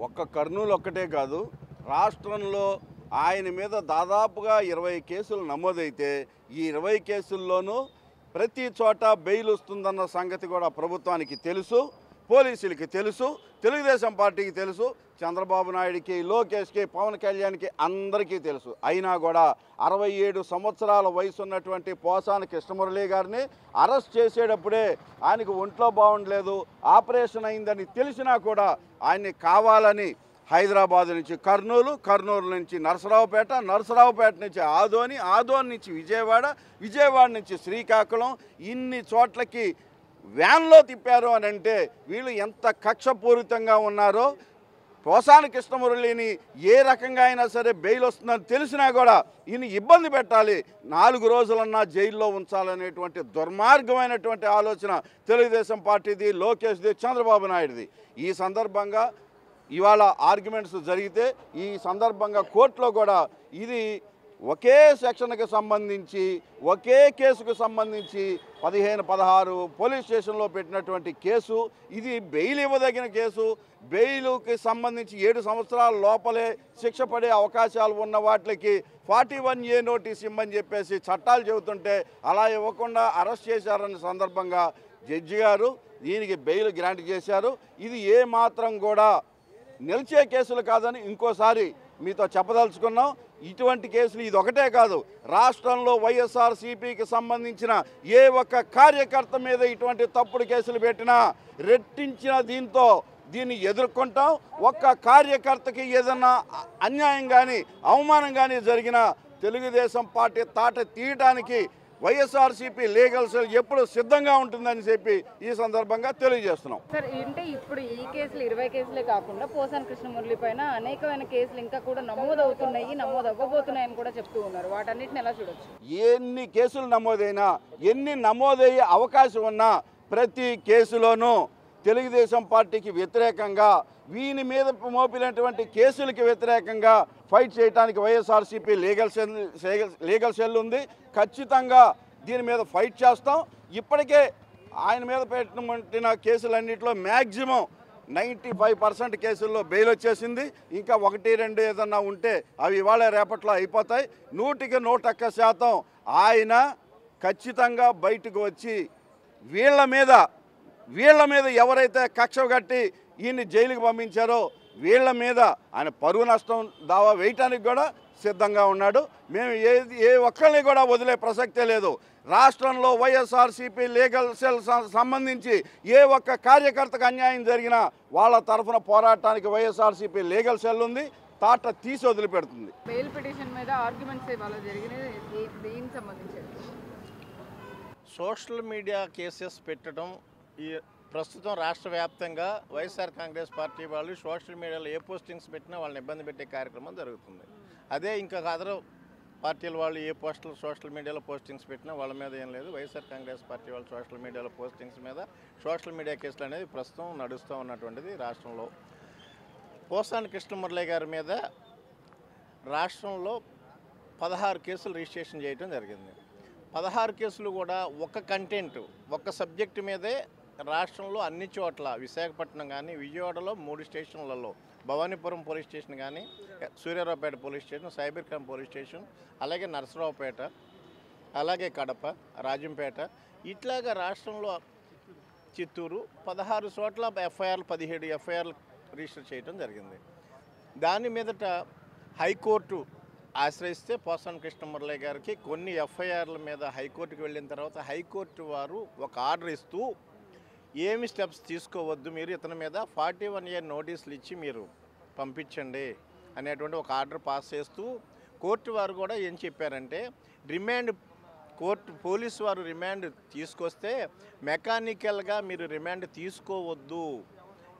ఒక్క కర్నూలు ఒక్కటే కాదు, రాష్ట్రంలో ఆయన మీద దాదాపుగా 20 కేసులు నమోదైతే ఈ 20 కేసుల్లోనూ ప్రతి చోట బెయిల్ వస్తుందన్న సంగతి కూడా ప్రభుత్వానికి తెలుసు, పోలీసులకి తెలుసు, తెలుగుదేశం పార్టీకి తెలుసు, చంద్రబాబు నాయుడికి, లోకేష్కి, పవన్ కళ్యాణ్కి అందరికీ తెలుసు. అయినా కూడా 67 సంవత్సరాల వయసు ఉన్నటువంటి పోసాని కృష్ణమురళి గారిని అరెస్ట్ చేసేటప్పుడే ఆయనకు ఒంట్లో బాగుండలేదు, ఆపరేషన్ అయిందని తెలిసినా కూడా ఆయన్ని కావాలని హైదరాబాద్ నుంచి కర్నూలు, కర్నూలు నుంచి నరసరావుపేట, నరసరావుపేట నుంచి ఆదోని, ఆదోని నుంచి విజయవాడ, విజయవాడ నుంచి శ్రీకాకుళం, ఇన్ని చోట్లకి వ్యాన్లో తిప్పారు అని అంటే వీళ్ళు ఎంత కక్షపూరితంగా ఉన్నారో. పోసాని కృష్ణమురళిని ఏ రకంగా అయినా సరే బెయిల్ వస్తుందని తెలిసినా కూడా ఈయన ఇబ్బంది పెట్టాలి, 4 రోజులన్నా జైల్లో ఉంచాలనేటువంటి దుర్మార్గమైనటువంటి ఆలోచన తెలుగుదేశం పార్టీది, లోకేష్ది, చంద్రబాబు నాయుడుది. ఈ సందర్భంగా ఇవాళ ఆర్గ్యుమెంట్స్ జరిగితే ఈ సందర్భంగా కోర్టులో కూడా ఇది ఒకే సెక్షన్కి సంబంధించి, ఒకే కేసుకు సంబంధించి 15-16 పోలీస్ స్టేషన్లో పెట్టినటువంటి కేసు, ఇది బెయిల్ ఇవ్వదగిన కేసు. బెయిలుకి సంబంధించి 7 సంవత్సరాల లోపలే శిక్ష పడే అవకాశాలు ఉన్న వాటికి 41A నోటీస్ ఇమ్మని చెప్పేసి చట్టాలు చెబుతుంటే అలా ఇవ్వకుండా అరెస్ట్ చేశారన్న సందర్భంగా జడ్జి గారు దీనికి బెయిల్ గ్రాంట్ చేశారు. ఇది ఏ మాత్రం కూడా నిలిచే కేసులు కాదని ఇంకోసారి మీతో చెప్పదలుచుకున్నాం. ఇటువంటి కేసులు ఇది ఒకటే కాదు, రాష్ట్రంలో వైఎస్ఆర్సీపీకి సంబంధించిన ఏ ఒక్క కార్యకర్త మీద ఇటువంటి తప్పుడు కేసులు పెట్టినా రెట్టించిన దీన్ని ఎదుర్కొంటాం. ఒక్క కార్యకర్తకి ఏదన్నా అన్యాయం కానీ అవమానం కానీ జరిగినా తెలుగుదేశం పార్టీ తాట తీయడానికి వైఎస్ఆర్సీపీ లీగల్ సెల్ ఎప్పుడు సిద్ధంగా ఉంటుందని చెప్పి ఈ సందర్భంగా తెలియజేస్తున్నాం. సార్, అంటే ఇప్పుడు ఈ కేసులు 20 కేసులే కాకుండా పోసాని కృష్ణమురళి పైన అనేకమైన కేసులు ఇంకా కూడా నమోదవుతున్నాయి, నమోదవ్వబోతున్నాయని కూడా చెప్తూ ఉన్నారు. వాటన్నిటిని ఎలా చూడొచ్చు? ఎన్ని కేసులు నమోదైనా, ఎన్ని నమోదయ్యే అవకాశం ఉన్నా ప్రతి కేసులోనూ తెలుగుదేశం పార్టీకి వ్యతిరేకంగా, వీని మీద మోపినటువంటి కేసులకి వ్యతిరేకంగా ఫైట్ చేయడానికి వైఎస్ఆర్సీపీ లీగల్ సెల్ ఉంది. ఖచ్చితంగా దీని మీద ఫైట్ చేస్తాం. ఇప్పటికే ఆయన మీద పెట్టిన కేసులన్నింటిలో మ్యాక్సిమం 95% కేసుల్లో బెయిల్ వచ్చేసింది. ఇంకా 1-2 ఏదన్నా ఉంటే అవి ఇవాళ రేపట్లో అయిపోతాయి. 100% ఆయన ఖచ్చితంగా బయటకు వచ్చి వీళ్ళ మీద ఎవరైతే కక్ష కట్టి ఈయన్ని జైలుకి పంపించారో వీళ్ళ మీద ఆయన పరువు నష్టం దావా వేయటానికి కూడా సిద్ధంగా ఉన్నాడు. మేము ఏ ఒక్కరిని కూడా వదిలే ప్రసక్తే లేదు. రాష్ట్రంలో వైఎస్ఆర్సీపీ లీగల్ సెల్ సంబంధించి ఏ ఒక్క కార్యకర్తకు అన్యాయం జరిగినా వాళ్ళ తరఫున పోరాటానికి వైఎస్ఆర్సీపీ లీగల్ సెల్ ఉంది, తాట తీసి వదిలిపెడుతుంది. బెయిల్ పిటిషన్ మీద ఆర్గ్యుమెంట్స్ ఇవాళ జరిగినాయి, దీనికి సంబంధించి సోషల్ మీడియా కేసెస్ పెట్టడం ఈ ప్రస్తుతం రాష్ట్ర వ్యాప్తంగా వైఎస్ఆర్ కాంగ్రెస్ పార్టీ వాళ్ళు సోషల్ మీడియాలో ఏ పోస్టింగ్స్ పెట్టినా వాళ్ళని ఇబ్బంది పెట్టే కార్యక్రమం జరుగుతుంది. అదే ఇంకా అదర్ పార్టీల వాళ్ళు ఏ పోస్టులు సోషల్ మీడియాలో పోస్టింగ్స్ పెట్టినా వాళ్ళ మీద ఏం లేదు. వైఎస్ఆర్ కాంగ్రెస్ పార్టీ వాళ్ళు సోషల్ మీడియాలో పోస్టింగ్స్ మీద సోషల్ మీడియా కేసులు అనేది ప్రస్తుతం నడుస్తూ ఉన్నటువంటిది రాష్ట్రంలో. పోసాని కృష్ణమురళి గారి మీద రాష్ట్రంలో 16 కేసులు రిజిస్ట్రేషన్ చేయడం జరిగింది. 16 కేసులు కూడా ఒక కంటెంట్, ఒక సబ్జెక్టు మీదే రాష్ట్రంలో అన్ని చోట్ల, విశాఖపట్నం కానీ, విజయవాడలో 3 స్టేషన్లలో, భవానీపురం పోలీస్ స్టేషన్ కానీ, Suryaraopeta police station, cybercrime police station, అలాగే నరసరావుపేట, అలాగే కడప, రాజంపేట, ఇట్లాగా రాష్ట్రంలో చిత్తూరు 16 చోట్ల ఎఫ్ఐఆర్లు 17 ఎఫ్ఐఆర్లు రిజిస్టర్ చేయడం జరిగింది. దాని మీదట హైకోర్టు ఆశ్రయిస్తే పోసాని కృష్ణమురళి గారికి కొన్ని ఎఫ్ఐఆర్ల మీద హైకోర్టుకు వెళ్ళిన తర్వాత హైకోర్టు వారు ఒక ఆర్డర్ ఇస్తూ ఏమి స్టెప్స్ తీసుకోవద్దు, మీరు ఇతని మీద 41A నోటీసులు ఇచ్చి మీరు పంపించండి అనేటువంటి ఒక ఆర్డర్ పాస్ చేస్తూ కోర్టు వారు కూడా ఏం చెప్పారంటే పోలీసు వారు రిమాండ్ తీసుకొస్తే మెకానికల్గా మీరు రిమాండ్ తీసుకోవద్దు,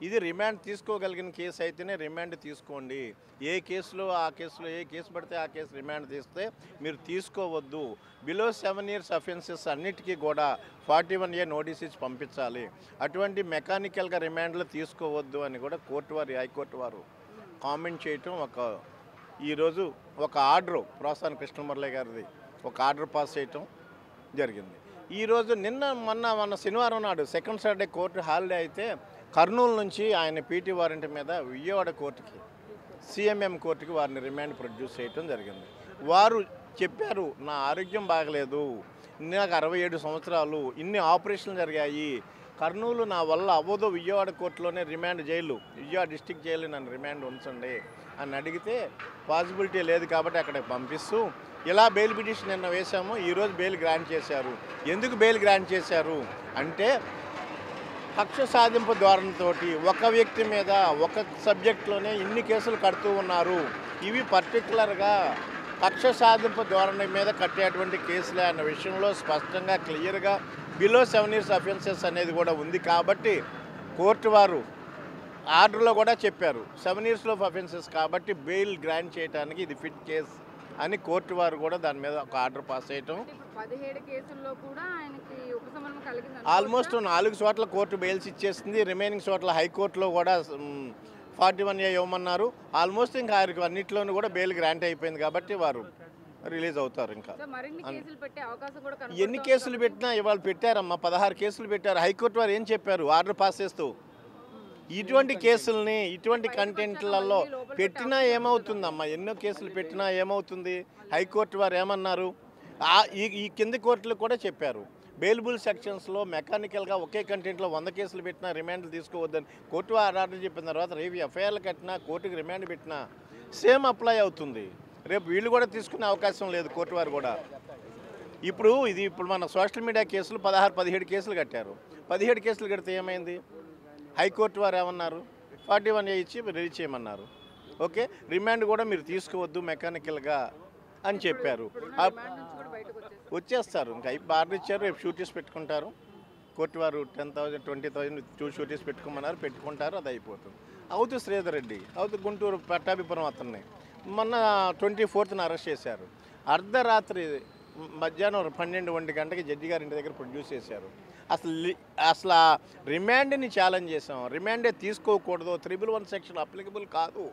ఇది రిమాండ్ తీసుకోగలిగిన కేసు అయితేనే రిమాండ్ తీసుకోండి, ఏ కేసులో ఆ కేసులో ఏ కేసు పడితే ఆ కేసు రిమాండ్ తీస్తే మీరు తీసుకోవద్దు, బిలో 7 years అఫెన్సెస్ అన్నిటికీ కూడా 41A నోటీస్ ఇచ్చి పంపించాలి, అటువంటి మెకానికల్గా రిమాండ్లు తీసుకోవద్దు అని కూడా హైకోర్టు వారు కామెంట్ చేయటం ఈరోజు ఒక ఆర్డరు పోసాని కృష్ణమురళి గారిది ఒక ఆర్డర్ పాస్ చేయటం జరిగింది. ఈరోజు మొన్న శనివారం నాడు సెకండ్ సాటర్డే కోర్టు హాలిడే అయితే కర్నూలు నుంచి ఆయన పీటీ వారెంట్ మీద విజయవాడ కోర్టుకి సిఎంఎం కోర్టుకి వారిని రిమాండ్ ప్రొడ్యూస్ చేయడం జరిగింది. వారు చెప్పారు, నా ఆరోగ్యం బాగలేదు, నాకు 67 సంవత్సరాలు, ఇన్ని ఆపరేషన్లు జరిగాయి, కర్నూలు నా వల్ల అవ్వదు, విజయవాడ కోర్టులోనే remand jail, Vijayawada district jail నన్ను రిమాండ్ ఉంచండి అని అడిగితే పాసిబిలిటీ లేదు కాబట్టి అక్కడికి పంపిస్తూ ఇలా బెయిల్ పిటిషన్ నిన్న వేశాము, ఈరోజు బెయిల్ గ్రాంట్ చేశారు. ఎందుకు బెయిల్ గ్రాంట్ చేశారు అంటే కక్ష సాధింపు ధోరణితో ఒక వ్యక్తి మీద ఒక సబ్జెక్ట్లోనే ఇన్ని కేసులు కడుతూ ఉన్నారు, ఇవి పర్టికులర్గా కక్ష సాధింపు ధోరణి మీద కట్టేటువంటి కేసులే అన్న విషయంలో స్పష్టంగా క్లియర్గా బిలో 7 years అఫెన్సెస్ అనేది కూడా ఉంది. కాబట్టి కోర్టు వారు ఆర్డర్లో కూడా చెప్పారు 7 years ఆఫ్ అఫెన్సెస్ కాబట్టి బెయిల్ గ్రాంట్ చేయడానికి ఇది ఫిట్ కేసు అని కోర్టు వారు కూడా దాని మీద ఒక ఆర్డర్ పాస్ చేయటం. 17 కేసుల్లో కూడా ఆయనకి ఉపశమనం కలిగింది. ఆల్మోస్ట్ 4 చోట్ల కోర్టు బెయిల్స్ ఇచ్చేసింది, రిమైనింగ్ చోట్ల హైకోర్టులో కూడా 41A ఇవ్వమన్నారు. ఆల్మోస్ట్ ఇంకా వారికి అన్నింటిలోనూ కూడా బెయిల్ గ్రాంట్ అయిపోయింది కాబట్టి వారు రిలీజ్ అవుతారు. ఇంకా ఎన్ని కేసులు పెట్టినా ఇవాళ పెట్టారమ్మా, 16 కేసులు పెట్టారు. హైకోర్టు వారు ఏం చెప్పారు ఆర్డర్ పాస్ చేస్తూ, ఇటువంటి కేసుల్ని ఇటువంటి కంటెంట్లలో పెట్టినా ఏమవుతుందమ్మా, ఎన్నో కేసులు పెట్టినా ఏమవుతుంది? హైకోర్టు వారు ఏమన్నారు, ఈ కింది కోర్టులు కూడా చెప్పారు బెయిలబుల్ సెక్షన్స్లో మెకానికల్గా ఒకే కంటెంట్లో 100 కేసులు పెట్టినా రిమాండ్లు తీసుకోవద్దని కోర్టు వారు ఆర్డర్ చెప్పిన తర్వాత రేపు ఎఫ్ఐఆర్లు కట్టినా కోర్టుకి రిమాండ్ పెట్టినా సేమ్ అప్లై అవుతుంది. రేపు వీళ్ళు కూడా తీసుకునే అవకాశం లేదు కోర్టు వారు కూడా. ఇప్పుడు మన సోషల్ మీడియా కేసులు 16-17 కేసులు కట్టారు. 17 కేసులు కడితే ఏమైంది? హైకోర్టు వారు ఏమన్నారు, 41A ఇచ్చి రిలీజ్ చేయమన్నారు. ఓకే, రిమాండ్ కూడా మీరు తీసుకోవద్దు మెకానికల్గా అని చెప్పారు. వచ్చేస్తారు, ఇంకా ఆర్డర్ ఇచ్చారు, రేపు షూటీస్ పెట్టుకుంటారు. కోర్టు వారు 10,000 20,000 2 షూటీస్ పెట్టుకోమన్నారు, పెట్టుకుంటారు, అది అయిపోతుంది. అవుతు శ్రీధర్ రెడ్డి, అవుతు గుంటూరు పట్టాభిపురం అతన్ని మొన్న 24th అరెస్ట్ చేశారు. అర్ధరాత్రి మధ్యాహ్నం 12-1 గంటకి జడ్జి గారి ఇంటి దగ్గర ప్రొడ్యూస్ చేశారు. అసలు రిమాండ్ని ఛాలెంజ్ చేసాం, రిమాండే తీసుకోకూడదు, 311 సెక్షన్ అప్లికబుల్ కాదు.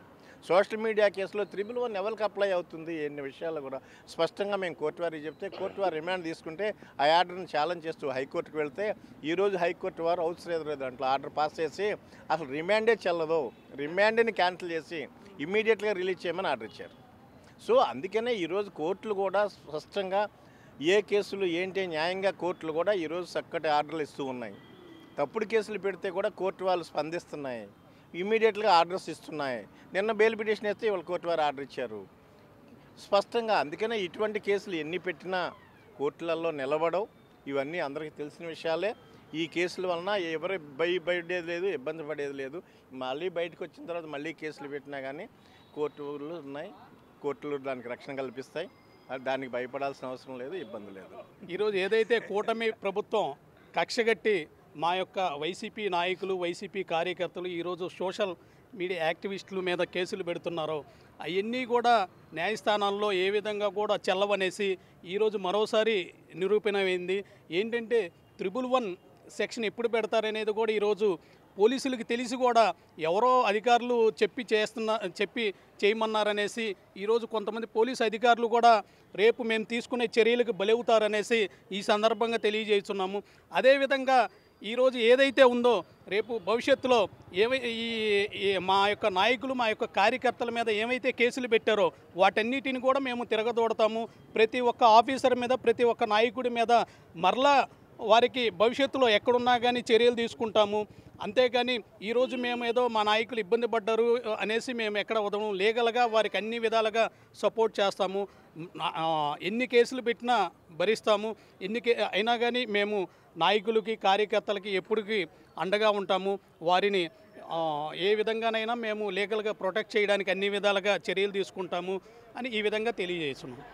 సోషల్ మీడియా కేసులో 311 ఎవరికి అప్లై అవుతుంది, ఎన్ని విషయాలు కూడా స్పష్టంగా మేము కోర్టు వారికి చెప్తే కోర్టు వారు రిమాండ్ తీసుకుంటే ఆ ఆర్డర్ని ఛాలెంజ్ చేస్తూ హైకోర్టుకు వెళ్తే ఈరోజు హైకోర్టు వారు అవసరం దాంట్లో ఆర్డర్ పాస్ చేసి అసలు రిమాండే చెల్లదు, రిమాండ్ని క్యాన్సిల్ చేసి ఇమ్మీడియట్గా రిలీజ్ చేయమని ఆర్డర్ ఇచ్చారు. సో అందుకనే ఈరోజు కోర్టులు కూడా స్పష్టంగా ఏ కేసులు ఏంటి న్యాయంగా కోర్టులు కూడా ఈరోజు చక్కటి ఆర్డర్లు ఇస్తూ ఉన్నాయి. తప్పుడు కేసులు పెడితే కూడా కోర్టు వాళ్ళు స్పందిస్తున్నాయి, ఇమ్మీడియట్గా ఆర్డర్స్ ఇస్తున్నాయి. నిన్న బెయిల్ పిటిషన్ వేస్తే ఇవాళ కోర్టు వారు ఆర్డర్ ఇచ్చారు స్పష్టంగా. అందుకనే ఇటువంటి కేసులు ఎన్ని పెట్టినా కోర్టులలో నిలబడవు, ఇవన్నీ అందరికీ తెలిసిన విషయాలే. ఈ కేసుల వలన ఎవరు భయపడేది లేదు, ఇబ్బంది పడేది లేదు. మళ్ళీ బయటకు వచ్చిన తర్వాత మళ్ళీ కేసులు పెట్టినా కానీ కోర్టులు ఉన్నాయి, కోర్టులు దానికి రక్షణ కల్పిస్తాయి, దానికి భయపడాల్సిన అవసరం లేదు, ఇబ్బంది లేదు. ఈరోజు ఏదైతే కూటమి ప్రభుత్వం కక్షగట్టి మా యొక్క వైసీపీ నాయకులు, వైసీపీ కార్యకర్తలు ఈరోజు సోషల్ మీడియా యాక్టివిస్టుల మీద కేసులు పెడుతున్నారో అవన్నీ కూడా న్యాయస్థానాల్లో ఏ విధంగా కూడా చెల్లవనేసి ఈరోజు మరోసారి నిరూపణమైంది. ఏంటంటే 311 సెక్షన్ ఎప్పుడు పెడతారనేది కూడా ఈరోజు పోలీసులకి తెలిసి కూడా ఎవరో అధికారులు చెప్పి చేయమన్నారనేసి ఈరోజు కొంతమంది పోలీసు అధికారులు కూడా రేపు మేము తీసుకునే చర్యలకు బలవుతారనేసి ఈ సందర్భంగా తెలియజేస్తున్నాము. అదేవిధంగా ఈరోజు ఏదైతే ఉందో రేపు భవిష్యత్తులో మా యొక్క నాయకులు, మా యొక్క కార్యకర్తల మీద ఏమైతే కేసులు పెట్టారో వాటన్నిటిని కూడా మేము తిరగదోడతాము. ప్రతి ఒక్క ఆఫీసర్ మీద, ప్రతి ఒక్క నాయకుడి మీద మరలా వారికి భవిష్యత్తులో ఎక్కడున్నా కానీ చర్యలు తీసుకుంటాము. అంతేగాని ఈరోజు మేము ఏదో మా నాయకులు ఇబ్బంది పడ్డారు అనేసి మేము ఎక్కడ వదము, లీగల్గా వారికి అన్ని విధాలుగా సపోర్ట్ చేస్తాము. ఎన్ని కేసులు పెట్టినా భరిస్తాము. అయినా కానీ మేము నాయకులకి, కార్యకర్తలకి ఎప్పటికీ అండగా ఉంటాము. వారిని ఏ విధంగానైనా మేము లీగల్గా ప్రొటెక్ట్ చేయడానికి అన్ని విధాలుగా చర్యలు తీసుకుంటాము అని ఈ విధంగా తెలియజేస్తున్నాము.